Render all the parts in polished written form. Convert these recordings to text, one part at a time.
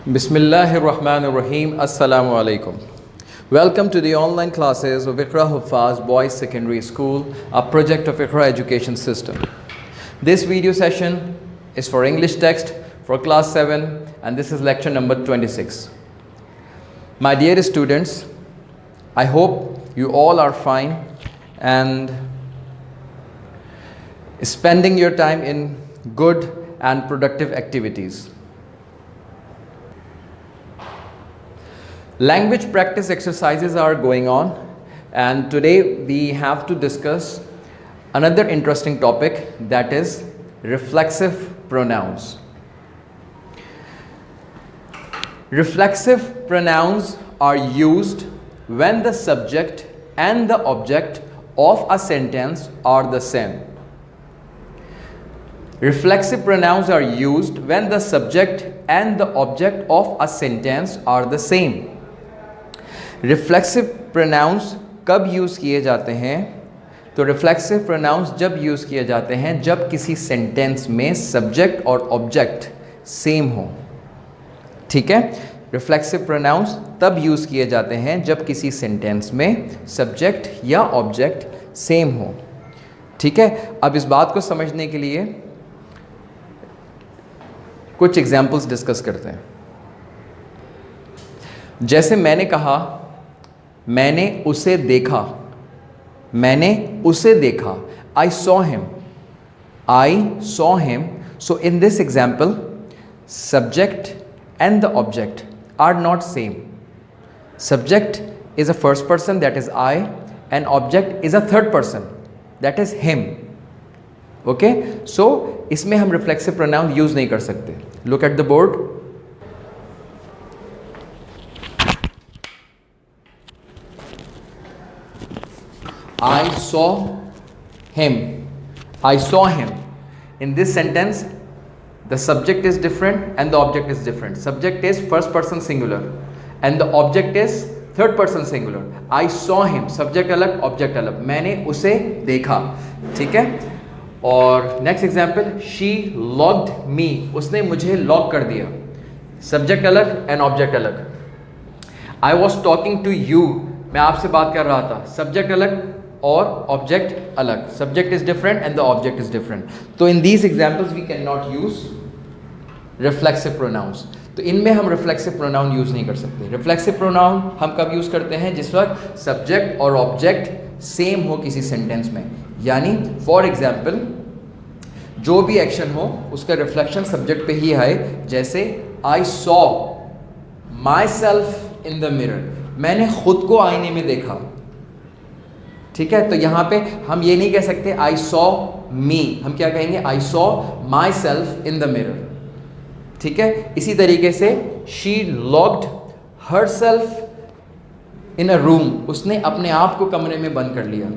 Bismillahirrahmanirrahim. Assalamu alaikum. Welcome to the online classes of Iqra Huffaz Boys Secondary School, a project of Iqra Education System. This video session is for English text for class 7 and this is lecture number 26. My dear students, I hope you all are fine and spending your time in good and productive activities. Language practice exercises are going on and today we have to discuss another interesting topic, that is reflexive pronouns. Reflexive pronouns are used when the subject and the object of a sentence are the same. Reflexive pronouns are used when the subject and the object of a sentence are the same. Reflexive pronouns कब use किए जाते हैं? तो reflexive pronouns जब use किए जाते हैं जब किसी सेंटेंस में सब्जेक्ट और ऑब्जेक्ट सेम हो. ठीक है, रिफ्लेक्सिव प्रोनाउंस तब यूज़ किए जाते हैं जब किसी सेंटेंस में सब्जेक्ट या ऑब्जेक्ट सेम हो. ठीक है, अब इस बात को समझने के लिए कुछ एग्जाम्पल्स डिस्कस करते हैं. जैसे मैंने कहा, मैंने उसे देखा. मैंने उसे देखा. I saw him. I saw him. So in this example, subject and the object are not same. Subject is a first person, that is I, and object is a third person, that is him. Okay? So इसमें हम reflexive pronoun use नहीं कर सकते. Look at the board. I saw him. I saw him. In this sentence, the subject is different and the object is different. Subject is first person singular and the object is third person singular. I saw him. Subject अलग, object अलग. मैंने उसे देखा. ठीक है? और next example, she locked me. उसने मुझे लॉक कर दिया. Subject अलग and object अलग. I was talking to you. मैं आपसे बात कर रहा था. Subject अलग और ऑब्जेक्ट अलग. Subject is different and the object is different. तो in these examples we can not use reflexive pronouns. तो इनमें हम रिफ्लेक्सिव प्रोनाउन यूज नहीं कर सकते. रिफ्लेक्सिव प्रोनाउन हम कब यूज करते हैं? जिस वक्त सब्जेक्ट और ऑब्जेक्ट सेम हो किसी सेंटेंस में. यानी फॉर एग्जाम्पल जो भी एक्शन हो उसका रिफ्लेक्शन सब्जेक्ट पे ही आए. जैसे आई saw myself in the mirror. मैंने खुद को आईने में देखा. ठीक है, तो यहाँ पे हम ये नहीं कह सकते आई सॉ मी. हम क्या कहेंगे? I saw myself in the mirror. ठीक है, इसी तरीके से she locked herself in a room. उसने अपने आप को कमरे में बंद कर लिया.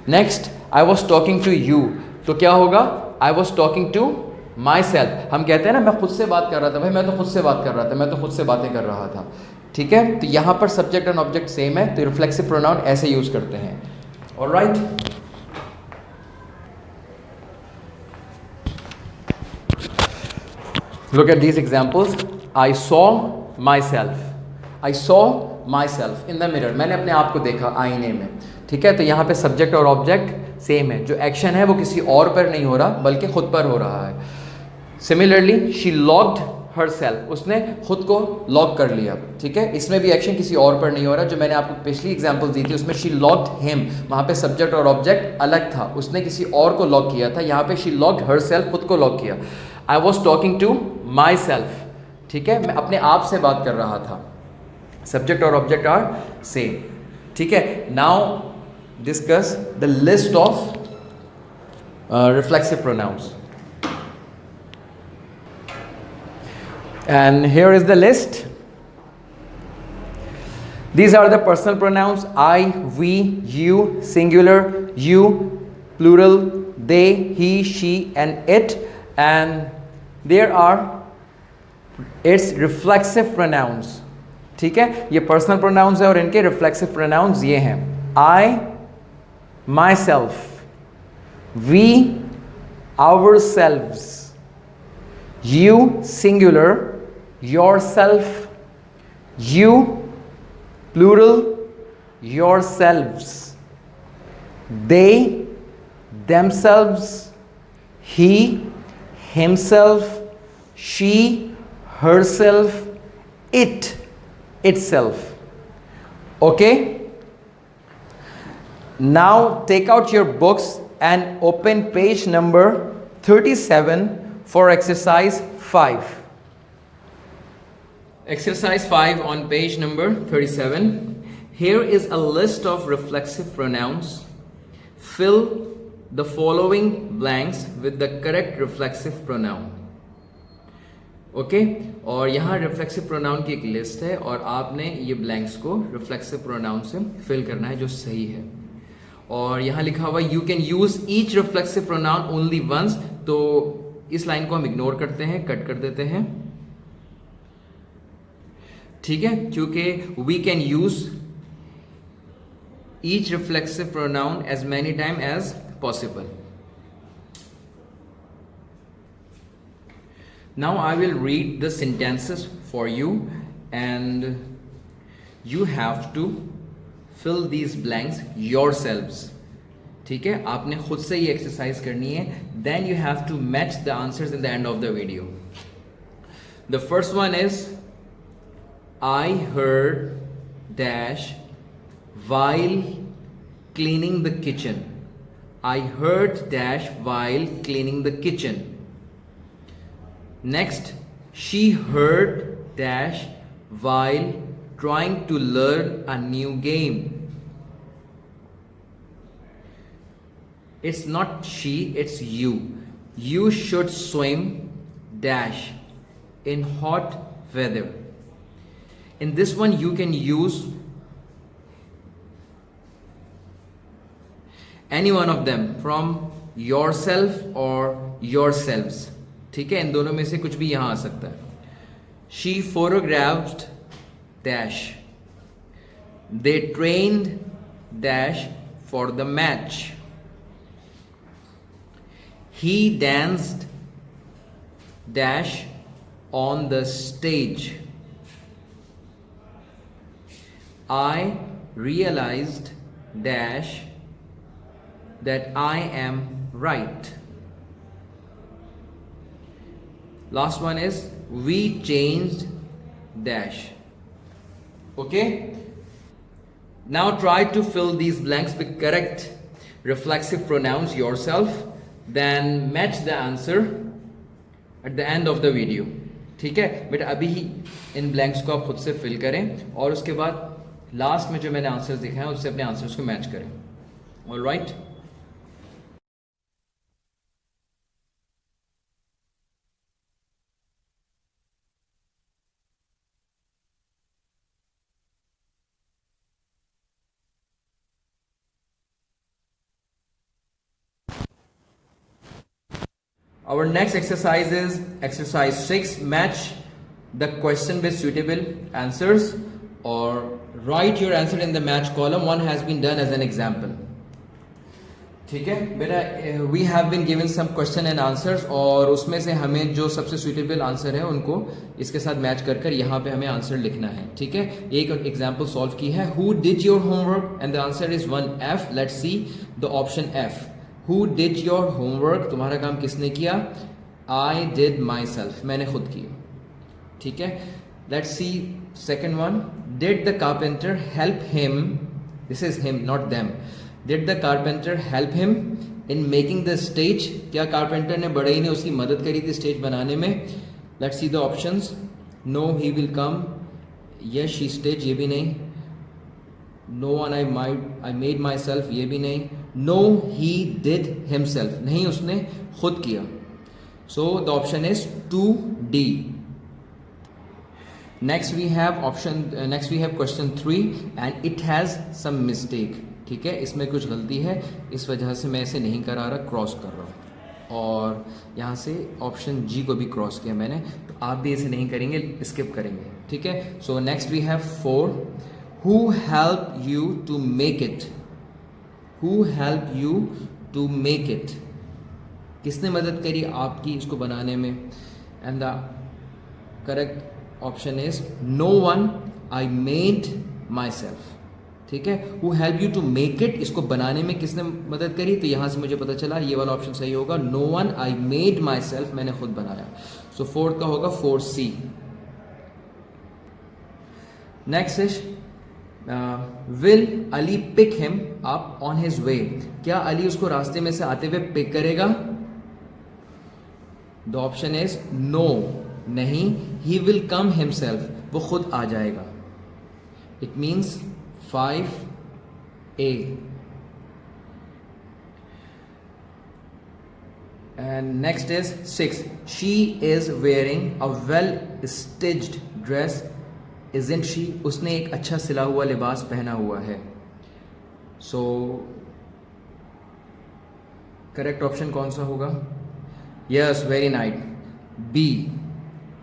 Next, I was talking to you. तो क्या होगा? I was talking to myself. हम कहते हैं ना, मैं खुद से बात कर रहा था. भाई मैं तो खुद से बात कर रहा था, मैं तो खुद से बातें कर रहा था. ठीक है, तो यहाँ पर सब्जेक्ट एंड ऑब्जेक्ट सेम है, तो रिफ्लेक्सिव प्रोनाउन ऐसे यूज करते हैं. Alright, look at these examples. I saw my self. I saw myself in the mirror. मैंने अपने आप को देखा आईने में. ठीक है, तो यहाँ पे सब्जेक्ट और ऑब्जेक्ट सेम है. जो एक्शन है वो किसी और पर नहीं हो रहा बल्कि खुद पर हो रहा है. Similarly she locked her self. उसने खुद को लॉक कर लिया. ठीक है, इसमें भी एक्शन किसी और पर नहीं हो रहा. जो मैंने आपको पिछली एग्जांपल दी थी उसमें शी लॉक्ड हिम, वहाँ पे सब्जेक्ट और ऑब्जेक्ट अलग था. उसने किसी और को लॉक किया था. यहाँ पे शी लॉक्ड हर सेल्फ, खुद को लॉक किया. I was talking to myself. ठीक है, मैं अपने आप से बात कर रहा था. सब्जेक्ट और ऑब्जेक्ट आर सेम. ठीक है, now discuss the list of reflexive pronouns. And here is the list. These are the personal pronouns: I, we, you, singular, you, plural, they, he, she, and it. And there are its reflexive pronouns. ठीक है, ये personal pronouns है और इनके reflexive pronouns ये हैं: I, myself, we, ourselves, you singular, yourself, you plural, yourselves, they themselves, he himself, she herself, it itself. Okay, now take out your books and open page number 37 for exercise 5. Exercise 5 on page number 37. Here is a list of reflexive pronouns. Fill the following blanks with the correct reflexive pronoun. Okay? और यहाँ reflexive pronoun की एक list है और आपने ये blanks को reflexive pronoun से fill करना है जो सही है. और यहाँ लिखा हुआ you can use each reflexive pronoun only once. तो इस लाइन को हम ignore करते हैं, कट कर देते हैं. ठीक है, क्योंकि we can use each reflexive pronoun as many times as possible. Now I will read the sentences for you and you have to fill these blanks yourselves. ठीक है, आपने खुद से ये एक्सरसाइज करनी है. Then you have to match the answers in the end of the video. The first one is I heard dash while cleaning the kitchen. I heard dash while cleaning the kitchen. Next, she heard dash while trying to learn a new game. It's not she, it's you. You should swim dash in hot weather. In this one you can use any one of them from yourself or yourselves. ठीक है, इन दोनों में से कुछ भी यहां आ सकता है. She photographed dash. They trained dash for the match. He danced dash on the stage. I realized dash that I am right. Last one is we changed dash. Okay? Now try to fill these blanks with correct reflexive pronouns yourself. Then match the answer at the end of the video. ठीक है बेटा, अभी ही इन blanks को आप खुद से fill करें और उसके बाद लास्ट में जो मैंने आंसर्स दिखाए उससे अपने आंसर्स को मैच करें. All right. Our next exercise is exercise 6. Match the question with suitable answers or write your answer in the match column. One has been done as an example. ठीक है बेटा, we have been given some question and answers और उसमें से हमें जो सबसे suitable answer है उनको इसके साथ मैच कर कर यहाँ पे हमें आंसर लिखना है. ठीक है, एक एग्जाम्पल सॉल्व की है. Who did your homework? And the answer is 1F. Let's see the option F. Who did your homework? तुम्हारा काम किसने किया? I did myself. मैंने खुद किया. ठीक है. Let's see second one. Did the carpenter help him? This is him, not them. Did the carpenter help him in making the stage? क्या कारपेंटर ने बढ़ई ने उसकी मदद करी थी स्टेज बनाने में? Let's see the options. No, he will come. Yes, she staged. ये भी नहीं. No one I made myself. ये भी नहीं. No, he did himself. नहीं, उसने खुद किया. So the option is 2D. Next we have question 3 and it has some mistake. ठीक है, इसमें कुछ गलती है, इस वजह से मैं इसे नहीं करा रहा, क्रॉस कर रहा हूँ. और यहाँ से ऑप्शन जी को भी क्रॉस किया मैंने, तो आप भी इसे नहीं करेंगे, स्किप करेंगे. ठीक है. So next we have 4. Who helped you to make it? Who helped you to make it? किसने मदद करी आपकी इसको बनाने में? And the correct option is no one, I made myself. ठीक है, who help you to make it, इसको बनाने में किसने मदद करी, तो यहां से मुझे पता चला ये वाला ऑप्शन सही होगा. No one, I made myself, मैंने खुद बनाया. सो फोर्थ का होगा 4C. Next is will Ali pick him up on his way. क्या अली उसको रास्ते में से आते हुए पिक करेगा? द ऑप्शन इज नो, नहीं. ही विल कम हिमसेल्फ, वो खुद आ जाएगा. It means 5A. And next is 6. She is wearing a well-stitched dress, isn't she? उसने एक अच्छा सिला हुआ लिबास पहना हुआ है. So करेक्ट ऑप्शन कौन सा होगा? Yes, very nice. B.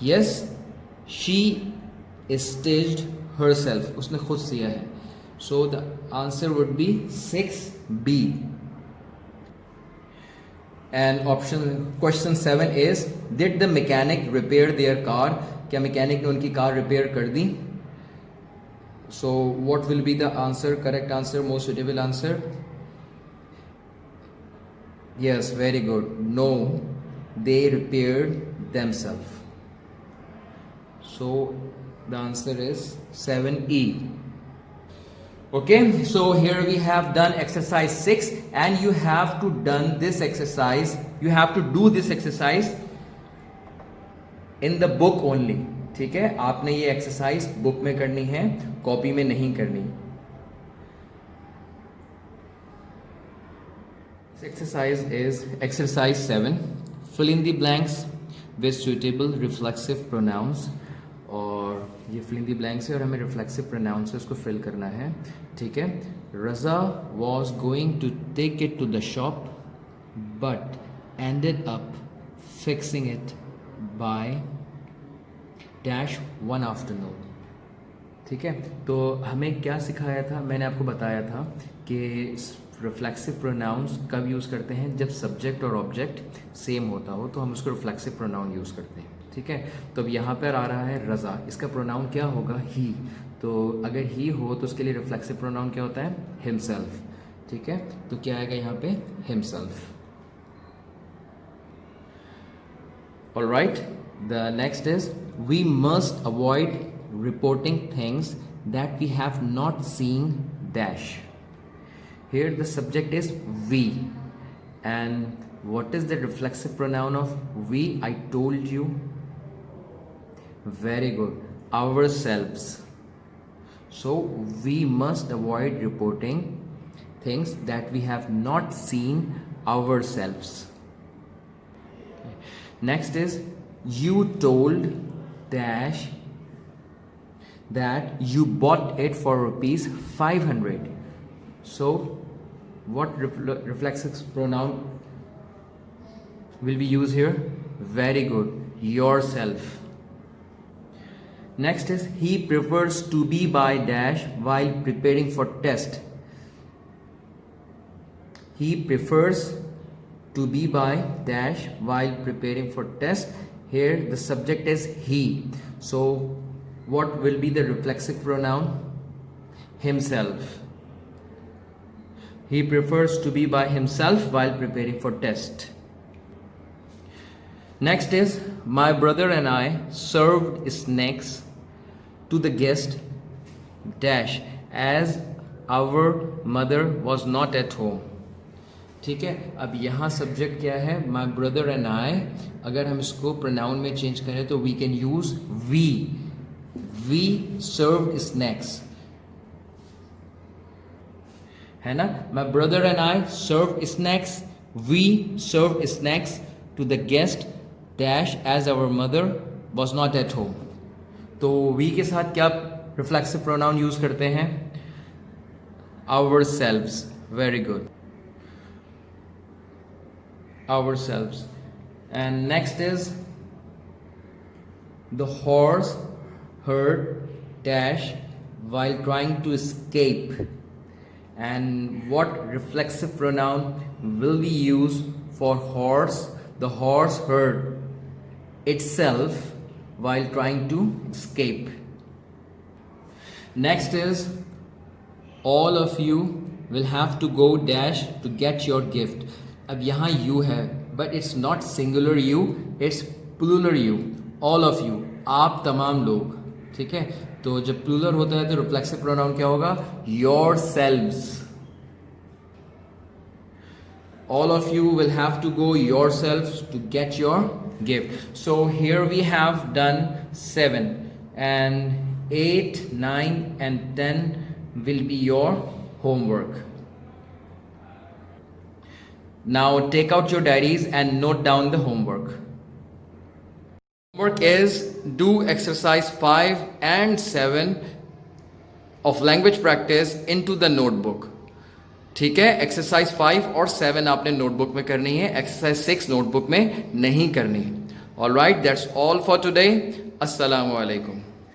Yes, she stitched herself. उसने खुद सिया है. So the answer would be 6B. And question 7 is, did the mechanic repair their car? क्या मैकेनिक ने उनकी कार रिपेयर कर दी? So what will be the answer? Correct answer, most suitable answer. Yes, very good. No, they repaired themselves. So the answer is 7E. Okay, so here we have done exercise 6 and you have to done this exercise, you have to do this exercise in the book only. ठीक है, आपने ये exercise book में करनी है, copy में नहीं करनी. This exercise is exercise 7. Fill in the blanks with suitable reflexive pronouns. और ये फिल इन दी ब्लैंक्स है और हमें रिफ्लेक्सिव प्रोनाउन से उसको फिल करना है. ठीक है, Raza was going to take it to the shop but ended up fixing it by dash 1 afternoon. ठीक है, तो हमें क्या सिखाया था, मैंने आपको बताया था कि रिफ्लेक्सिव प्रोनाउंस कब यूज़ करते हैं, जब सब्जेक्ट और ऑब्जेक्ट सेम होता हो तो हम उसको रिफ्लेक्सिव प्रोनाउन यूज़ करते हैं. ठीक है, तो अब यहाँ पर आ रहा है रज़ा, इसका प्रोनाउन क्या होगा? ही. तो अगर ही हो तो उसके लिए रिफ्लेक्सिव प्रोनाउन क्या होता है? हिमसेल्फ. ठीक है, तो क्या आएगा यहाँ पे? Himself. Alright, the next is we must avoid reporting things that we have not seen dash. Here the subject is we and what is the reflexive pronoun of we? I told you. Very good. Ourselves. So we must avoid reporting things that we have not seen ourselves. Next is you told dash that you bought it for rupees 500. So what reflexive pronoun will we use here? Very good. Yourself. Next is he prefers to be by dash while preparing for test. He prefers to be by dash while preparing for test. Here the subject is he. So what will be the reflexive pronoun? Himself. He prefers to be by himself while preparing for test. Next is my brother and I served snacks to the guest dash as our mother was not at home. ठीक है, अब यहाँ subject क्या है? My brother and I. अगर हम इसको pronoun में चेंज करें तो we can use we. We served snacks, है ना? My brother and I served snacks. We served snacks to the guest dash as our mother was not at home. तो we के साथ क्या रिफ्लेक्सिव प्रोनाउन यूज करते हैं? ourselves. Very good. Ourselves. And next is the horse heard dash while trying to escape. And what reflexive pronoun will we use for horse? The horse heard itself while trying to escape. Next is all of you will have to go dash to get your gift. अब यहाँ you है but it's not singular you, it's plural you. All of you, आप तमाम लोग, ठीक है. तो जब plural होता है तो reflexive pronoun क्या होगा? Yourselves. All of you will have to go yourselves to get your gift. So here we have done 7 and 8, 9 and 10 will be your homework. Now take out your diaries and note down the homework. Homework is do exercise 5 and 7 of language practice into the notebook. ठीक है, exercise 5 और 7 आपने notebook में करनी है, exercise 6 notebook में नहीं करनी है. Alright, that's all for today. अस्सलामु अलैकुम.